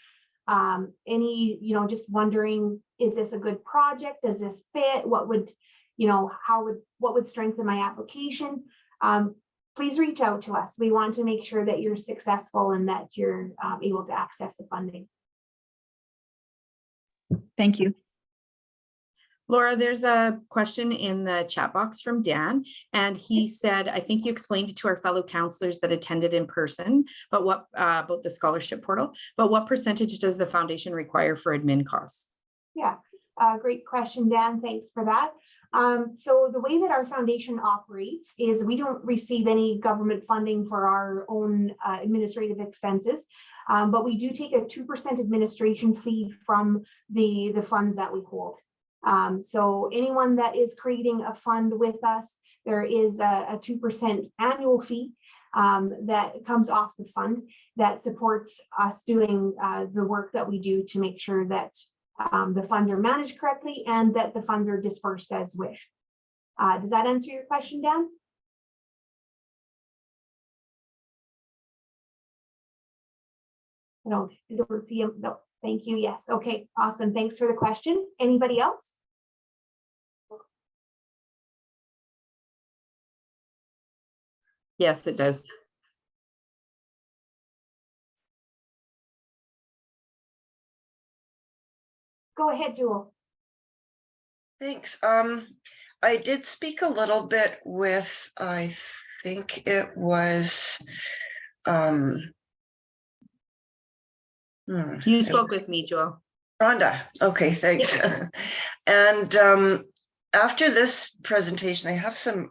S1: just wondering, is this a good project? Does this fit? What would strengthen my application? Please reach out to us. We want to make sure that you're successful and that you're able to access the funding.
S7: Thank you.
S2: Laura, there's a question in the chat box from Dan, and he said, I think you explained it to our fellow counselors that attended in person, but what about the scholarship portal, but what percentage does the foundation require for admin costs?
S1: Yeah, great question, Dan. Thanks for that. So the way that our foundation operates is we don't receive any government funding for our own administrative expenses, but we do take a 2% administration fee from the funds that we hold. So anyone that is creating a fund with us, there is a 2% annual fee. that comes off the fund that supports us doing the work that we do to make sure that the funds are managed correctly and that the funds are dispersed as wished. Does that answer your question, Dan? I don't see him. No, thank you. Yes. Okay, awesome. Thanks for the question. Anybody else?
S2: Yes, it does.
S1: Go ahead, Jewel.
S8: Thanks. I did speak a little bit with, I think it was,
S2: You spoke with me, Joel.
S8: Rhonda. Okay, thanks. And after this presentation, I have some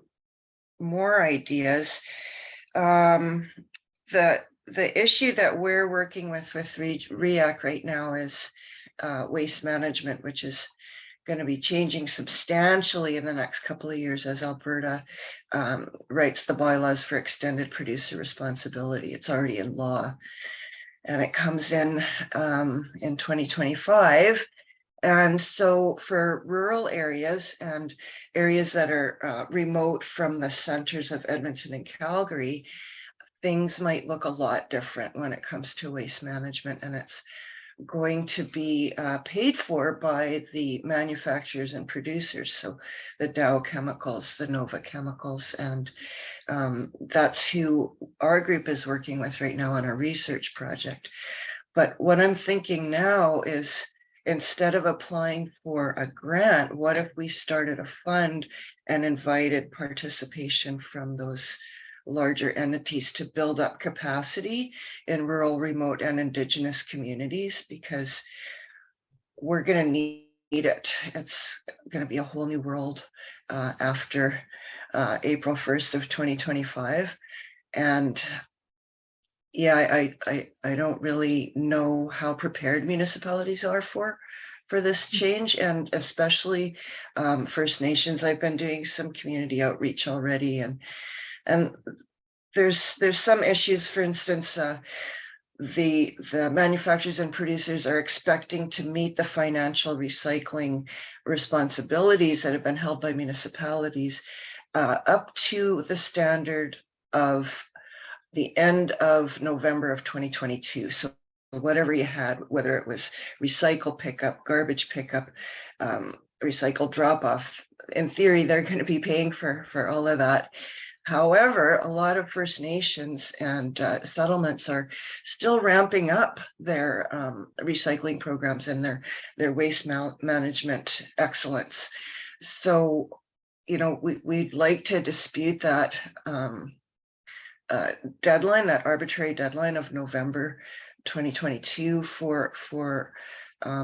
S8: more ideas. The issue that we're working with REAC right now is waste management, which is going to be changing substantially in the next couple of years as Alberta writes the bylaws for extended producer responsibility. It's already in law, and it comes in 2025. And so for rural areas and areas that are remote from the centers of Edmonton and Calgary, things might look a lot different when it comes to waste management, and it's going to be paid for by the manufacturers and producers. So the Dow Chemicals, the Nova Chemicals, and that's who our group is working with right now on a research project. But what I'm thinking now is, instead of applying for a grant, what if we started a fund and invited participation from those larger entities to build up capacity in rural, remote, and Indigenous communities, because we're going to need it. It's going to be a whole new world after April 1st of 2025. And yeah, I don't really know how prepared municipalities are for this change, and especially First Nations. I've been doing some community outreach already, and there's some issues. For instance, the manufacturers and producers are expecting to meet the financial recycling responsibilities that have been held by municipalities up to the standard of the end of November of 2022. So whatever you had, whether it was recycle pickup, garbage pickup, recycle drop off, in theory, they're going to be paying for all of that. However, a lot of First Nations and settlements are still ramping up their recycling programs and their waste management excellence. So, you know, we'd like to dispute that deadline, that arbitrary deadline of November 2022 for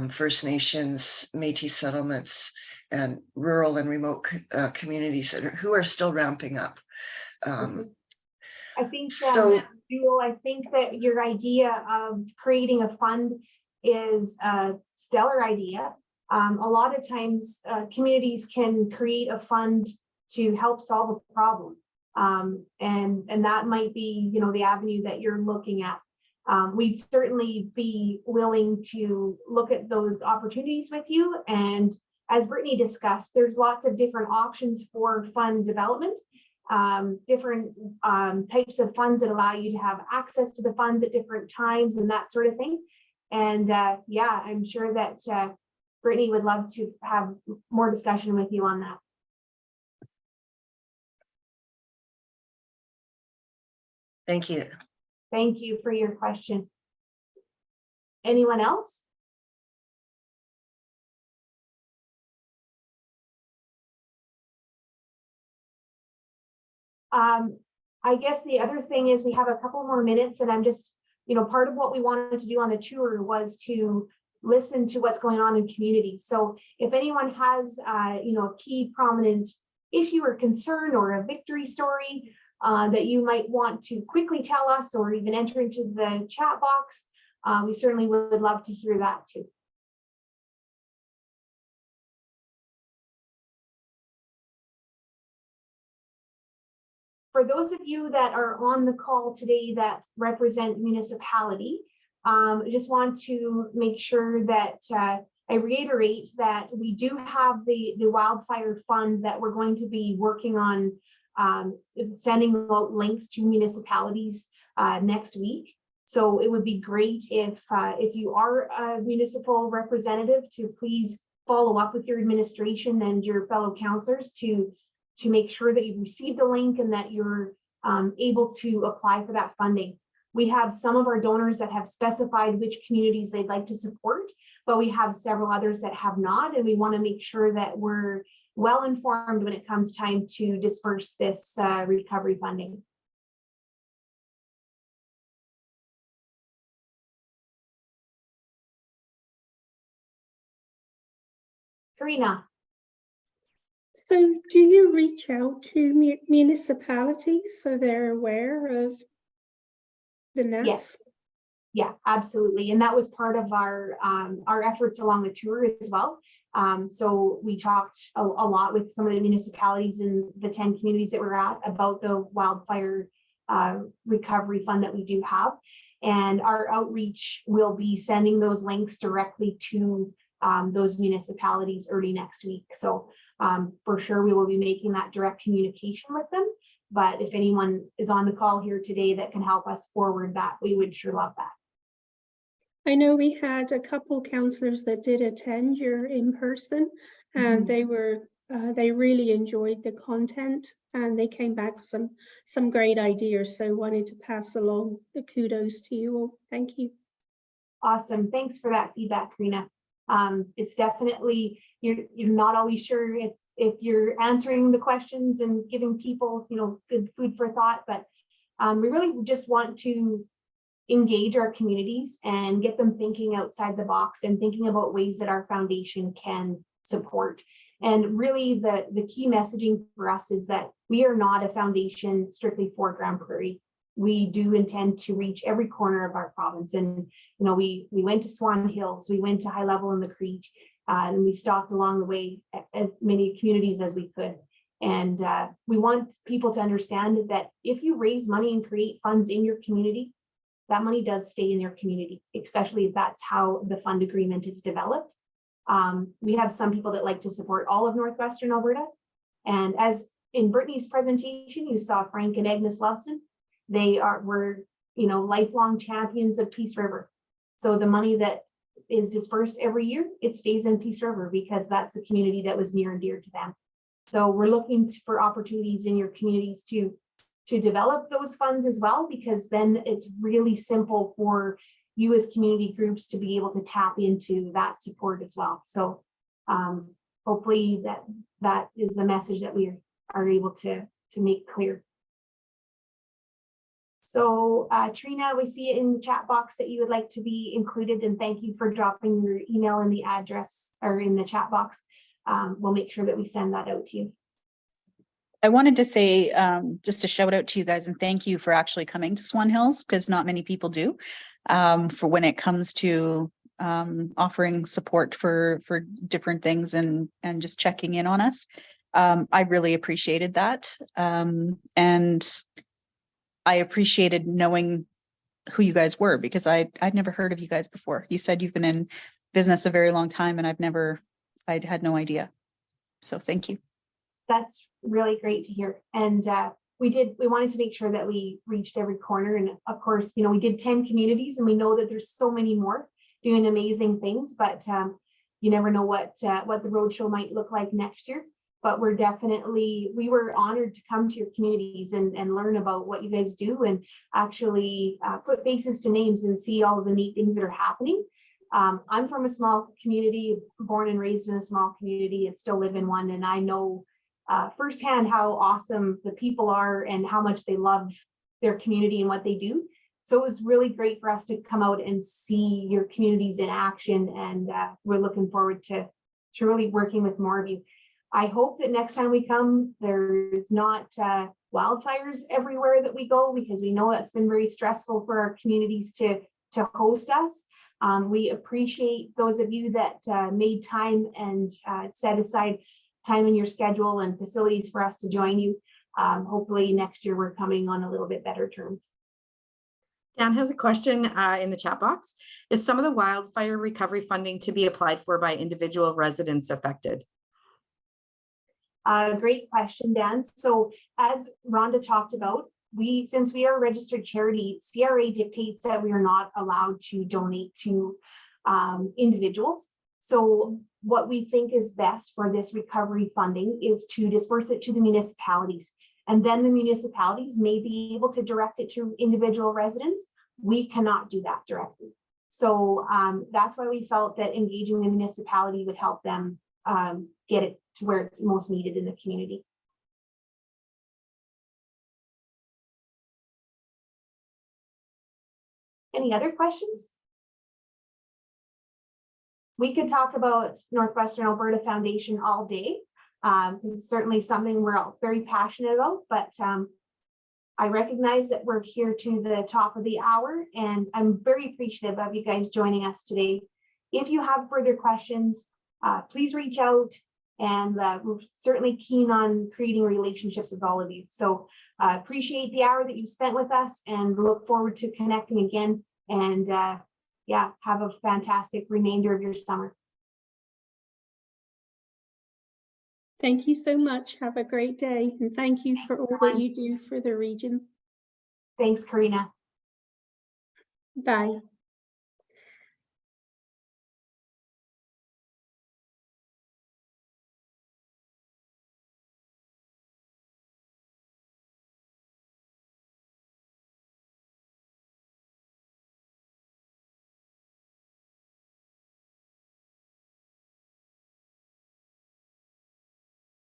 S8: First Nations, Métis settlements, and rural and remote communities who are still ramping up.
S1: I think
S8: so,
S1: Jewel, I think that your idea of creating a fund is a stellar idea. A lot of times communities can create a fund to help solve a problem. And that might be, you know, the avenue that you're looking at. We'd certainly be willing to look at those opportunities with you. And as Brittany discussed, there's lots of different options for fund development, different types of funds that allow you to have access to the funds at different times and that sort of thing. And yeah, I'm sure that Brittany would love to have more discussion with you on that.
S8: thank you.
S1: Thank you for your question. Anyone else? I guess the other thing is we have a couple more minutes, and I'm just, you know, part of what we wanted to do on the tour was to listen to what's going on in communities. So if anyone has, you know, a key prominent issue or concern or a victory story that you might want to quickly tell us, or even enter into the chat box, we certainly would love to hear that too. for those of you that are on the call today that represent municipality, I just want to make sure that I reiterate that we do have the wildfire fund that we're going to be working on sending out links to municipalities next week. So it would be great if you are a municipal representative to please follow up with your administration and your fellow councilors to make sure that you've received a link and that you're able to apply for that funding. We have some of our donors that have specified which communities they'd like to support, but we have several others that have not, and we want to make sure that we're well informed when it comes time to disperse this recovery funding. Karina.
S4: So do you reach out to municipalities so they're aware of the NAF?
S1: Yes. Yeah, absolutely. And that was part of our efforts along the tour as well. So we talked a lot with some of the municipalities in the 10 communities that we're at about the wildfire recovery fund that we do have. And our outreach will be sending those links directly to those municipalities early next week. So for sure, we will be making that direct communication with them. But if anyone is on the call here today that can help us forward that, we would sure love that.
S4: I know we had a couple councillors that did attend your in-person, and they really enjoyed the content, and they came back with some great ideas. So wanted to pass along the kudos to you all. Thank you.
S1: Awesome. Thanks for that feedback, Karina. It's definitely, you're not always sure if you're answering the questions and giving people, good food for thought, but we really just want to engage our communities and get them thinking outside the box and thinking about ways that our foundation can support. And really the key messaging for us is that we are not a foundation strictly for Grande Prairie. We do intend to reach every corner of our province. And, we went to Swan Hills, we went to High Level in the Crete, and we stopped along the way as many communities as we could. And we want people to understand that if you raise money and create funds in your community, that money does stay in your community, especially if that's how the fund agreement is developed. We have some people that like to support all of Northwestern Alberta. And as in Brittany's presentation, you saw Frank and Agnes Lawson. They were lifelong champions of Peace River. So the money that is dispersed every year, it stays in Peace River because that's the community that was near and dear to them. So we're looking for opportunities in your communities to develop those funds as well, because then it's really simple for you as community groups to be able to tap into that support as well. So hopefully that is a message that we are able to make clear. So Trina, we see it in the chat box that you would like to be included, and thank you for dropping your email and the address or in the chat box. We'll make sure that we send that out to you.
S7: I wanted to say just a shout out to you guys and thank you for actually coming to Swan Hills, because not many people do, for when it comes to offering support for different things and just checking in on us. I really appreciated that. And I appreciated knowing who you guys were, because I'd never heard of you guys before. You said you've been in business a very long time, and I'd had no idea. So thank you.
S1: That's really great to hear. And we wanted to make sure that we reached every corner. And of course, we did 10 communities, and we know that there's so many more doing amazing things, but you never know what the roadshow might look like next year. But we were honored to come to your communities and learn about what you guys do, and actually put faces to names and see all of the neat things that are happening. I'm from a small community, born and raised in a small community, and still live in one. And I know firsthand how awesome the people are and how much they love their community and what they do. So it was really great for us to come out and see your communities in action. And we're looking forward to really working with more of you. I hope that next time we come, there's not wildfires everywhere that we go, because we know that's been very stressful for our communities to host us. We appreciate those of you that made time and set aside time in your schedule and facilities for us to join you. hopefully next year we're coming on a little bit better terms.
S2: Dan has a question in the chat box. Is some of the wildfire recovery funding to be applied for by individual residents affected?
S1: Great question, Dan. So as Rhonda talked about, since we are a registered charity, CRA dictates that we are not allowed to donate to individuals. So what we think is best for this recovery funding is to disperse it to the municipalities. And then the municipalities may be able to direct it to individual residents. We cannot do that directly. So that's why we felt that engaging the municipality would help them get it to where it's most needed in the community. Any other questions? We could talk about Northwestern Alberta Foundation all day. It's certainly something we're all very passionate about, but I recognize that we're here to the top of the hour, and I'm very appreciative of you guys joining us today. If you have further questions, please reach out, and we're certainly keen on creating relationships with all of you. So appreciate the hour that you spent with us, and look forward to connecting again. And yeah, have a fantastic remainder of your summer.
S4: Thank you so much. Have a great day. And thank you for all that you do for the region.
S1: Thanks, Karina.
S4: Bye.